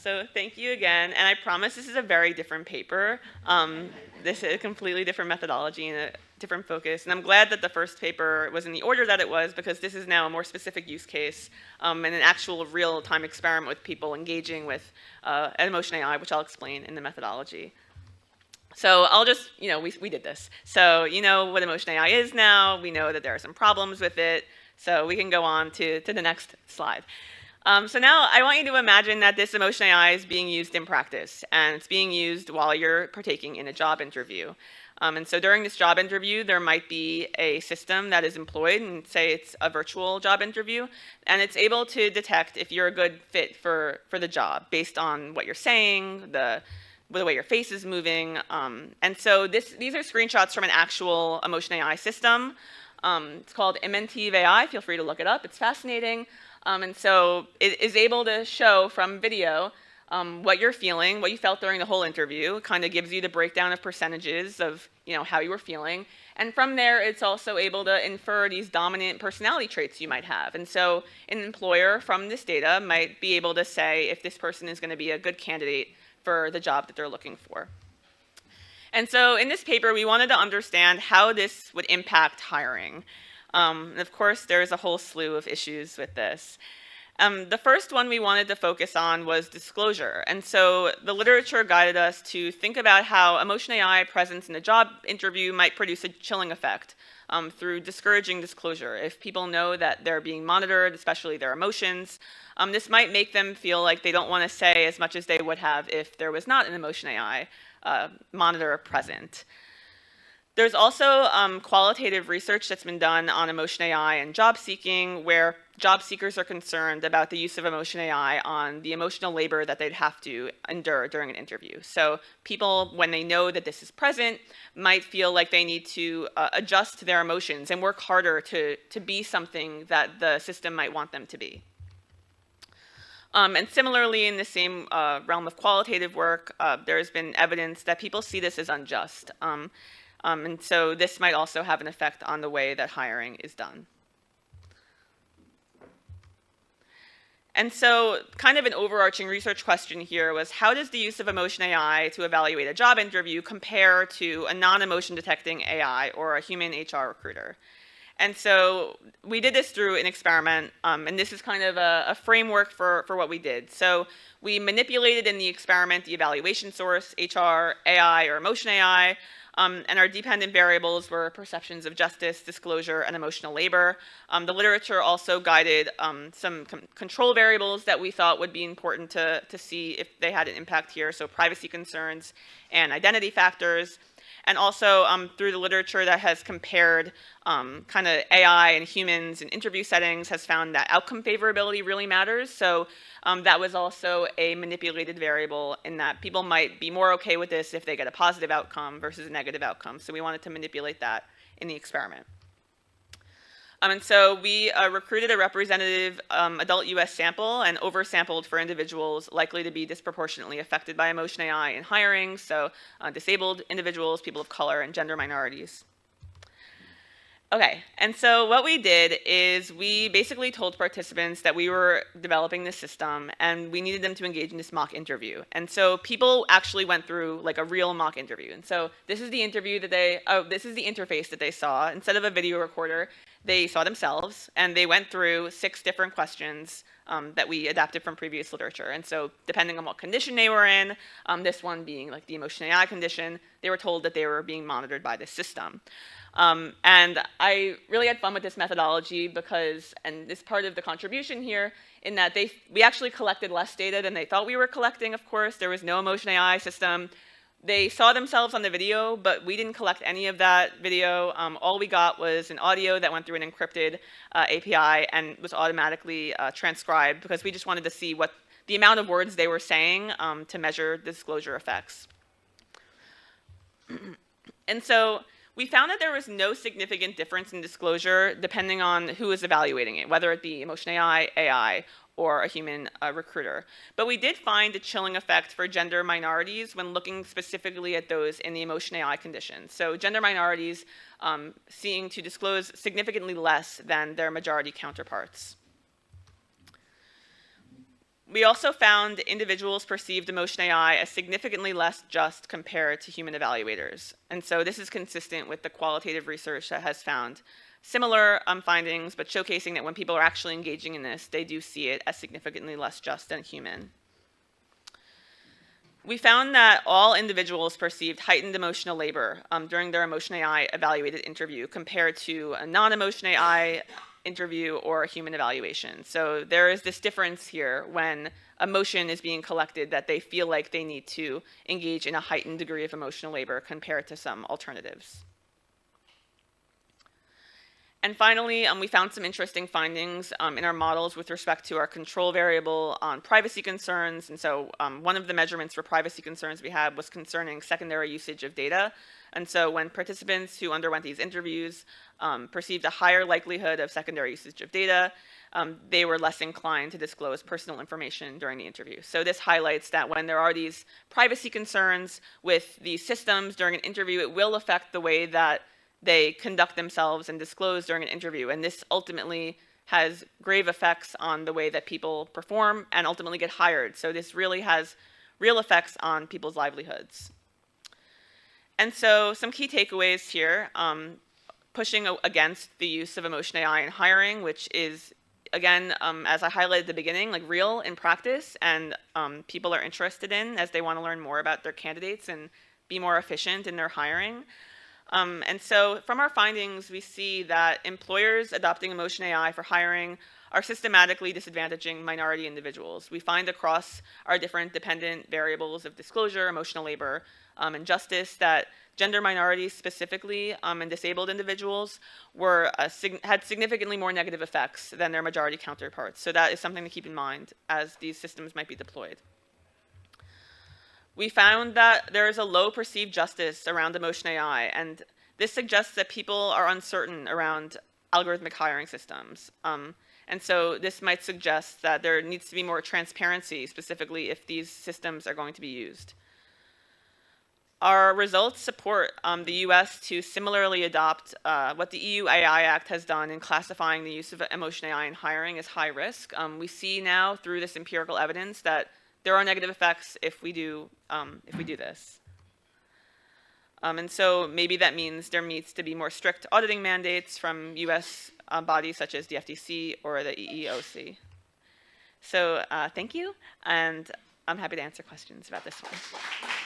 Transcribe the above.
So thank you again, and I promise this is a very different paper. This is a completely different methodology and a different focus, and I'm glad that the first paper was in the order that it was because this is now a more specific use case and an actual real-time experiment with people engaging with emotion AI, which I'll explain in the methodology. So I'll just, we did this. So you know what emotion AI is now. We know that there are some problems with it. So we can go on to the next slide. So now I want you to imagine that this emotion AI is being used in practice, and it's being used while you're partaking in a job interview. And so during this job interview, there might be a system that is employed, and say it's a virtual job interview, and it's able to detect if you're a good fit for the job based on what you're saying, the way your face is moving. And so these are screenshots from an actual emotion AI system. It's called Inventive AI. Feel free to look it up. It's fascinating. And so it is able to show from video what you're feeling, what you felt during the whole interview. It kind of gives you the breakdown of percentages of how you were feeling. And from there, it's also able to infer these dominant personality traits you might have. And so an employer from this data might be able to say if this person is going to be a good candidate for the job that they're looking for. And so in this paper, we wanted to understand how this would impact hiring. And of course, there's a whole slew of issues with this. The first one we wanted to focus on was disclosure. And so the literature guided us to think about how emotion AI presence in a job interview might produce a chilling effect through discouraging disclosure. If people know that they're being monitored, especially their emotions, this might make them feel like they don't want to say as much as they would have if there was not an emotion AI monitor present. There's also qualitative research that's been done on emotion AI and job seeking, where job seekers are concerned about the use of emotion AI on the emotional labor that they'd have to endure during an interview. So people, when they know that this is present, might feel like they need to adjust their emotions and work harder to be something that the system might want them to be. And similarly, in the same realm of qualitative work, there's been evidence that people see this as unjust. And so this might also have an effect on the way that hiring is done. And so kind of an overarching research question here was, how does the use of emotion AI to evaluate a job interview compare to a non-emotion detecting AI or a human HR recruiter? And so we did this through an experiment, and this is kind of a framework for what we did. So we manipulated in the experiment the evaluation source, HR, AI, or emotion AI, and our dependent variables were perceptions of justice, disclosure, and emotional labor. The literature also guided some control variables that we thought would be important to see if they had an impact here, so privacy concerns and identity factors. And also through the literature that has compared kind of AI and humans in interview settings has found that outcome favorability really matters. So that was also a manipulated variable in that people might be more okay with this if they get a positive outcome versus a negative outcome. So we wanted to manipulate that in the experiment. And so we recruited a representative adult US sample and oversampled for individuals likely to be disproportionately affected by emotion AI in hiring, so disabled individuals, people of color, and gender minorities. Okay, and so what we did is we basically told participants that we were developing this system and we needed them to engage in this mock interview. And so people actually went through like a real mock interview. And so this is the interview that this is the interface that they saw. Instead of a video recorder, they saw themselves and they went through 6 different questions that we adapted from previous literature. And so depending on what condition they were in, this one being like the emotion AI condition, they were told that they were being monitored by this system. And I really had fun with this methodology because, and this part of the contribution here, in that we actually collected less data than they thought we were collecting, of course. There was no emotion AI system. They saw themselves on the video, but we didn't collect any of that video. All we got was an audio that went through an encrypted API and was automatically transcribed because we just wanted to see what the amount of words they were saying to measure disclosure effects. And so we found that there was no significant difference in disclosure depending on who was evaluating it, whether it be emotion AI, or a human recruiter. But we did find a chilling effect for gender minorities when looking specifically at those in the emotion AI condition. So gender minorities seeing to disclose significantly less than their majority counterparts. We also found individuals perceived emotion AI as significantly less just compared to human evaluators. And so this is consistent with the qualitative research that has found similar findings, but showcasing that when people are actually engaging in this, they do see it as significantly less just than human. We found that all individuals perceived heightened emotional labor during their emotion AI evaluated interview compared to a non-emotion AI interview or a human evaluation. So there is this difference here when emotion is being collected that they feel like they need to engage in a heightened degree of emotional labor compared to some alternatives. And finally, we found some interesting findings in our models with respect to our control variable on privacy concerns. And so one of the measurements for privacy concerns we had was concerning secondary usage of data. And so when participants who underwent these interviews perceived a higher likelihood of secondary usage of data, they were less inclined to disclose personal information during the interview. So this highlights that when there are these privacy concerns with these systems during an interview, it will affect the way that they conduct themselves and disclose during an interview. And this ultimately has grave effects on the way that people perform and ultimately get hired. So this really has real effects on people's livelihoods. And so some key takeaways here, pushing against the use of emotion AI in hiring, which is, again, as I highlighted at the beginning, like real in practice, and people are interested in as they want to learn more about their candidates and be more efficient in their hiring. And so from our findings, we see that employers adopting emotion AI for hiring are systematically disadvantaging minority individuals. We find across our different dependent variables of disclosure, emotional labor, and justice that gender minorities specifically and disabled individuals had significantly more negative effects than their majority counterparts. So that is something to keep in mind as these systems might be deployed. We found that there is a low perceived justice around emotion AI, and this suggests that people are uncertain around algorithmic hiring systems. And so this might suggest that there needs to be more transparency, specifically if these systems are going to be used. Our results support the US to similarly adopt what the EU AI Act has done in classifying the use of emotion AI in hiring as high risk. We see now through this empirical evidence that there are negative effects if we do this. And so maybe that means there needs to be more strict auditing mandates from US bodies such as the FTC or the EEOC. So thank you, and I'm happy to answer questions about this one.